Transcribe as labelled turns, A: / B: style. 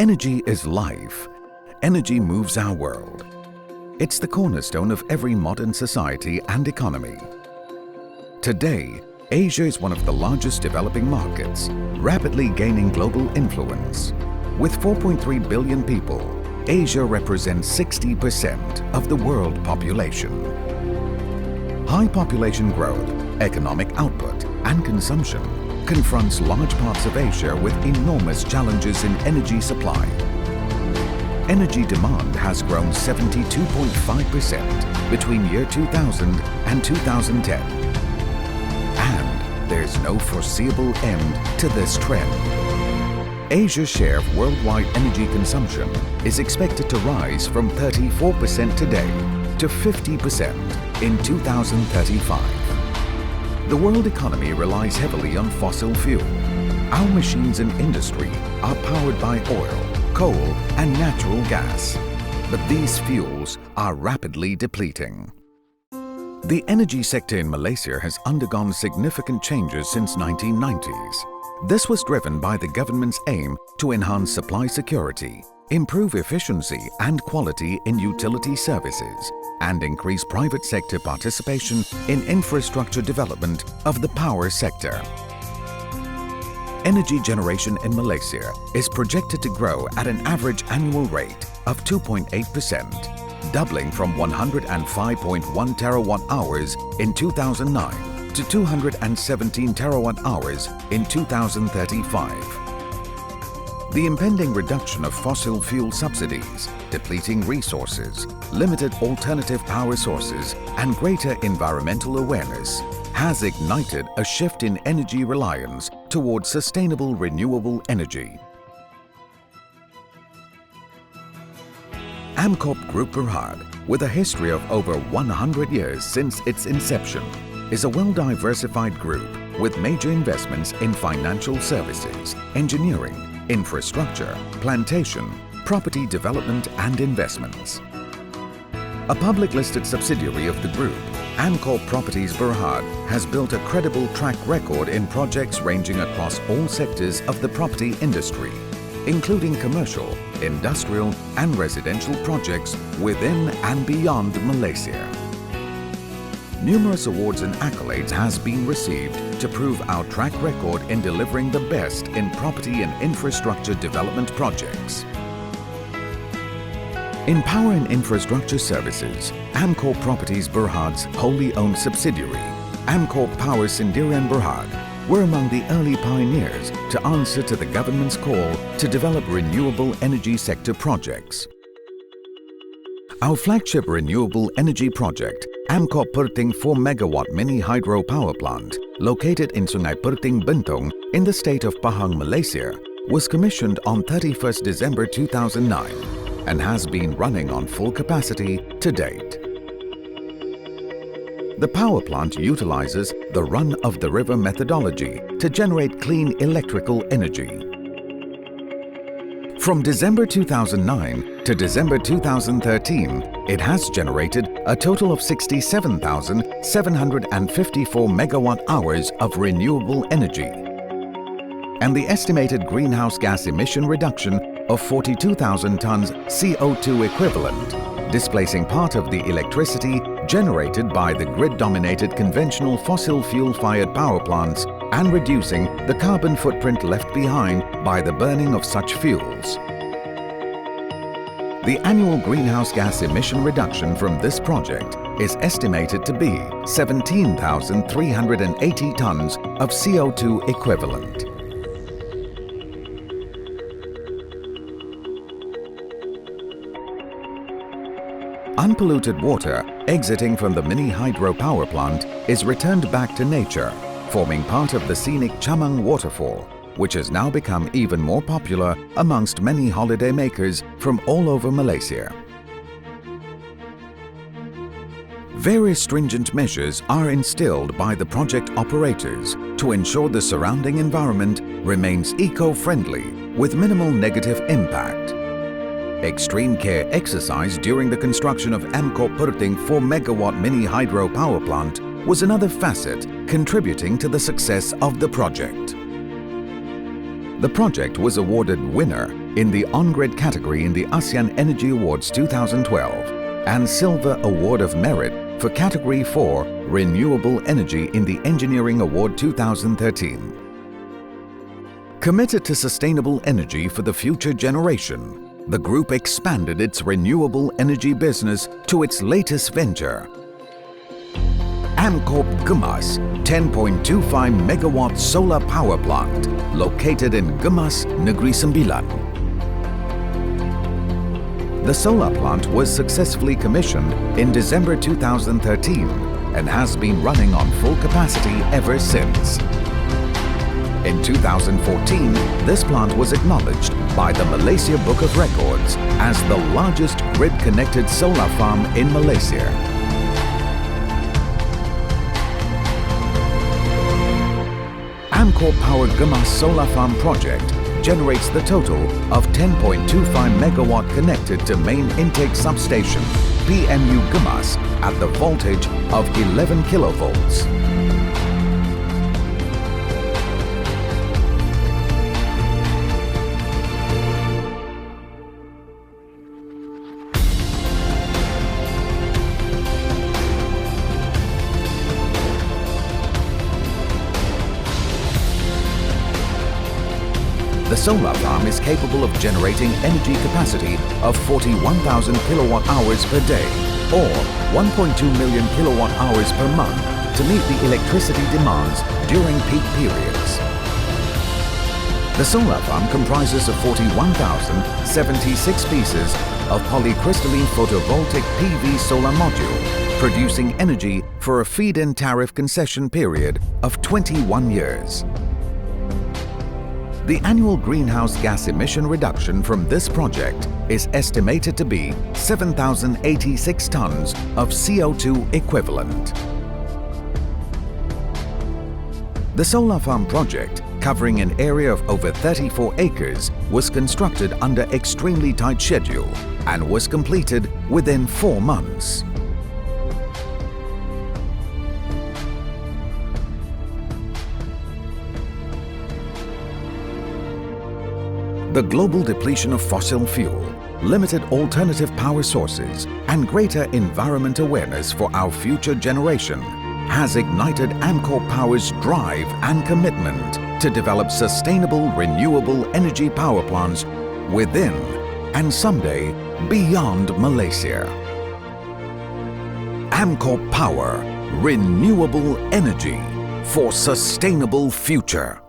A: Energy is life. Energy moves our world. It's the cornerstone of every modern society and economy. Today, Asia is one of the largest developing markets, rapidly gaining global influence. With 4.3 billion people, Asia represents 60% of the world population. High population growth, economic output, and consumption confronts large parts of Asia with enormous challenges in energy supply. Energy demand has grown 72.5% between year 2000 and 2010. And there's no foreseeable end to this trend. Asia's share of worldwide energy consumption is expected to rise from 34% today to 50% in 2035. The world economy relies heavily on fossil fuel. Our machines and industry are powered by oil, coal, and natural gas. But these fuels are rapidly depleting. The energy sector in Malaysia has undergone significant changes since 1990s. This was driven by the government's aim to enhance supply security, improve efficiency and quality in utility services, and increase private sector participation in infrastructure development of the power sector. Energy generation in Malaysia is projected to grow at an average annual rate of 2.8%, doubling from 105.1 terawatt-hours in 2009 to 217 terawatt-hours in 2035. The impending reduction of fossil fuel subsidies, depleting resources, limited alternative power sources, and greater environmental awareness has ignited a shift in energy reliance towards sustainable renewable energy. Amcorp Group Berhad, with a history of over 100 years since its inception, is a well-diversified group with major investments in financial services, engineering, infrastructure, plantation, property development and investments. A public-listed subsidiary of the group, Amcorp Properties Berhad has built a credible track record in projects ranging across all sectors of the property industry, including commercial, industrial and residential projects within and beyond Malaysia. Numerous awards and accolades has been received to prove our track record in delivering the best in property and infrastructure development projects. In power and infrastructure services, Amcorp Properties Berhad's wholly owned subsidiary, Amcorp Power Sendirian Berhad, were among the early pioneers to answer to the government's call to develop renewable energy sector projects. Our flagship renewable energy project, Amcorp Perting 4 megawatt mini hydro power plant, located in Sungai Perting, Bentong, in the state of Pahang, Malaysia, was commissioned on 31st December 2009 and has been running on full capacity to date. The power plant utilizes the run-of-the-river methodology to generate clean electrical energy. From December 2009 to December 2013, it has generated a total of 67,754 megawatt-hours of renewable energy, and the estimated greenhouse gas emission reduction of 42,000 tons CO2 equivalent, displacing part of the electricity generated by the grid-dominated conventional fossil fuel-fired power plants and reducing the carbon footprint left behind by the burning of such fuels. The annual greenhouse gas emission reduction from this project is estimated to be 17,380 tons of CO2 equivalent. Unpolluted water exiting from the mini hydro power plant is returned back to nature, forming part of the scenic Chamang waterfall, which has now become even more popular amongst many holiday makers from all over Malaysia. Various stringent measures are instilled by the project operators to ensure the surrounding environment remains eco-friendly with minimal negative impact. Extreme care exercised during the construction of Amcorp Perting 4 megawatt mini hydro power plant was another facet contributing to the success of the project. The project was awarded winner in the On-Grid category in the ASEAN Energy Awards 2012 and Silver Award of Merit for Category 4 Renewable Energy in the Engineering Award 2013. Committed to sustainable energy for the future generation, the group expanded its renewable energy business to its latest venture, Amcorp Gemas 10.25 megawatt solar power plant located in Gemas, Negeri Sembilan. The solar plant was successfully commissioned in December 2013 and has been running on full capacity ever since. In 2014, this plant was acknowledged by the Malaysia Book of Records as the largest grid-connected solar farm in Malaysia. Amcorp Power Gemas Solar Farm project generates the total of 10.25 megawatt connected to main intake substation PMU Gemas at the voltage of 11 kilovolts. The solar farm is capable of generating energy capacity of 41,000 kilowatt hours per day or 1.2 million kilowatt hours per month to meet the electricity demands during peak periods. The solar farm comprises of 41,076 pieces of polycrystalline photovoltaic PV solar module, producing energy for a feed-in tariff concession period of 21 years. The annual greenhouse gas emission reduction from this project is estimated to be 7,086 tons of CO2 equivalent. The solar farm project, covering an area of over 34 acres, was constructed under extremely tight schedule and was completed within 4 months. The global depletion of fossil fuel, limited alternative power sources, and greater environment awareness for our future generation has ignited Amcorp Power's drive and commitment to develop sustainable renewable energy power plants within and someday beyond Malaysia. Amcorp Power, renewable energy for sustainable future.